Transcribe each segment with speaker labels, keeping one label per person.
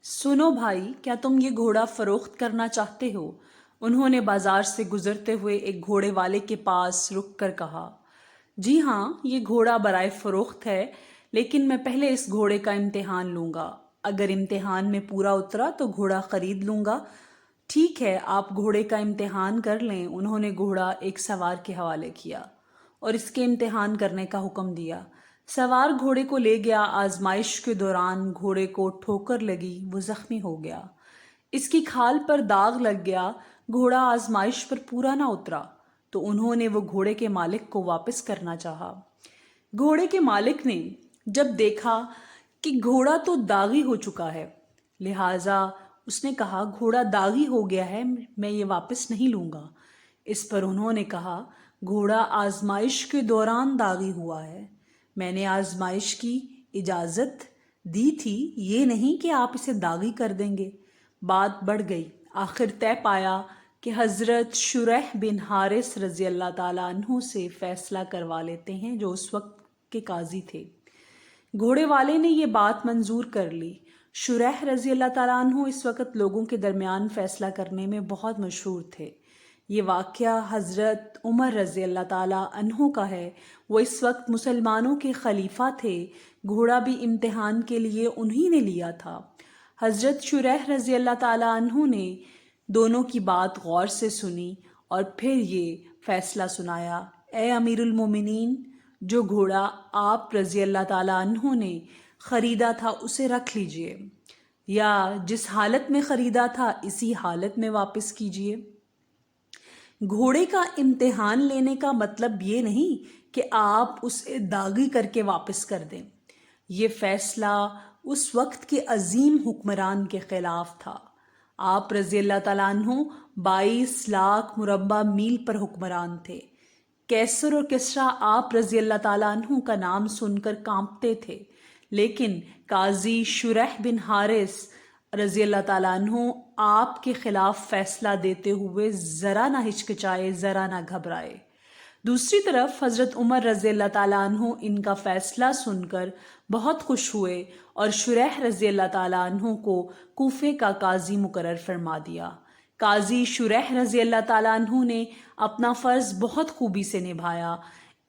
Speaker 1: सुनो भाई, क्या तुम ये घोड़ा फरोख्त करना चाहते हो? उन्होंने बाजार से गुजरते हुए एक घोड़े वाले के पास रुक कर कहा। जी हाँ, ये घोड़ा बराए फरोख्त है, लेकिन मैं पहले इस घोड़े का इम्तिहान लूंगा। अगर इम्तिहान में पूरा उतरा तो घोड़ा खरीद लूंगा। ठीक है, आप घोड़े का इम्तिहान कर लें। उन्होंने घोड़ा एक सवार के हवाले किया और इसके इम्तिहान करने का हुक्म दिया। सवार घोड़े को ले गया। आजमाइश के दौरान घोड़े को ठोकर लगी, वो जख्मी हो गया। इसकी खाल पर दाग लग गया। घोड़ा आजमाइश पर पूरा ना उतरा तो उन्होंने वो घोड़े के मालिक को वापस करना चाहा। घोड़े के मालिक ने जब देखा कि घोड़ा तो दागी हो चुका है, लिहाजा उसने कहा, घोड़ा दागी हो गया है, मैं ये वापस नहीं लूंगा। इस पर उन्होंने कहा, घोड़ा आजमाइश के दौरान दागी हुआ है, मैंने आजमाइश की इजाज़त दी थी, ये नहीं कि आप इसे दागी कर देंगे। बात बढ़ गई। आखिर तय पाया कि हज़रत शुरैह बिन हारिस रज़ी अल्लाह ताला अन्हु से फ़ैसला करवा लेते हैं, जो उस वक्त के काजी थे। घोड़े वाले ने ये बात मंजूर कर ली। शुरैह रज़ी अल्लाह ताला अन्हु इस वक्त लोगों के दरमियान फ़ैसला करने में बहुत मशहूर थे। ये वाक़या हज़रत उमर रज़ी अल्लाह ताला अन्हु का है। वो इस वक्त मुसलमानों के खलीफा थे। घोड़ा भी इम्तिहान के लिए उन्हीं ने लिया था। हज़रत शुरैह रज़ी अल्लाह ताला अन्हु ने दोनों की बात गौर से सुनी और फिर ये फ़ैसला सुनाया, ए अमीरुल मोमिनीन, जो घोड़ा आप रज़ी अल्लाह ताला अन्हु ने ख़रीदा था उसे रख लीजिए, या जिस हालत में ख़रीदा था इसी हालत में वापस कीजिए। घोड़े का इम्तिहान लेने का मतलब ये नहीं कि आप उसे दागी करके वापस कर दें। ये फ़ैसला उस वक्त के अजीम हुक्मरान के ख़िलाफ़ था। आप रज़ी अल्लाह ताला अन्हु 22 लाख मुरब्बा मील पर हुक्मरान थे। कैसर और किस्रा आप रज़ी अल्लाह ताला अन्हु का नाम सुनकर कांपते थे, लेकिन काजी शुरैह बिन हारिस रज़ी अल्लाह ताला अन्हु आपके ख़िलाफ़ फ़ैसला देते हुए ज़रा ना हिचकिचाए, ज़रा ना घबराए। दूसरी तरफ हज़रत उमर रज़ी अल्लाह ताला अन्हु इनका फ़ैसला सुनकर बहुत खुश हुए और शुरैह रज़ी अल्लाह ताला अन्हु को कूफे का काजी मुकर्रर फरमा दिया। काजी शुरैह रज़ी अल्लाह ताला अन्हु ने अपना फ़र्ज़ बहुत खूबी से निभाया।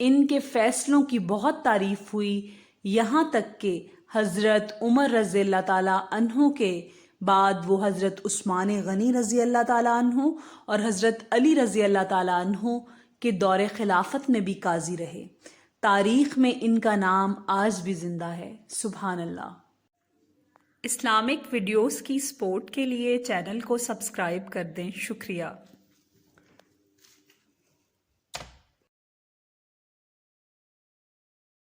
Speaker 1: इनके फ़ैसलों की बहुत तारीफ़ हुई, यहाँ तक कि हज़रत उमर रज़ी अल्लाह ताला अन्हु के बाद वो हज़रत उस्मान गनी रज़ी अल्लाह ताला अन्हु और हज़रत अली रज़ी अल्लाह ताला अन्हु के दौरे खिलाफत में भी काजी रहे। तारीख़ में इनका नाम आज भी ज़िंदा है। सुभान अल्लाह। इस्लामिक वीडियोस की सपोर्ट के लिए चैनल को सब्सक्राइब कर दें। शुक्रिया।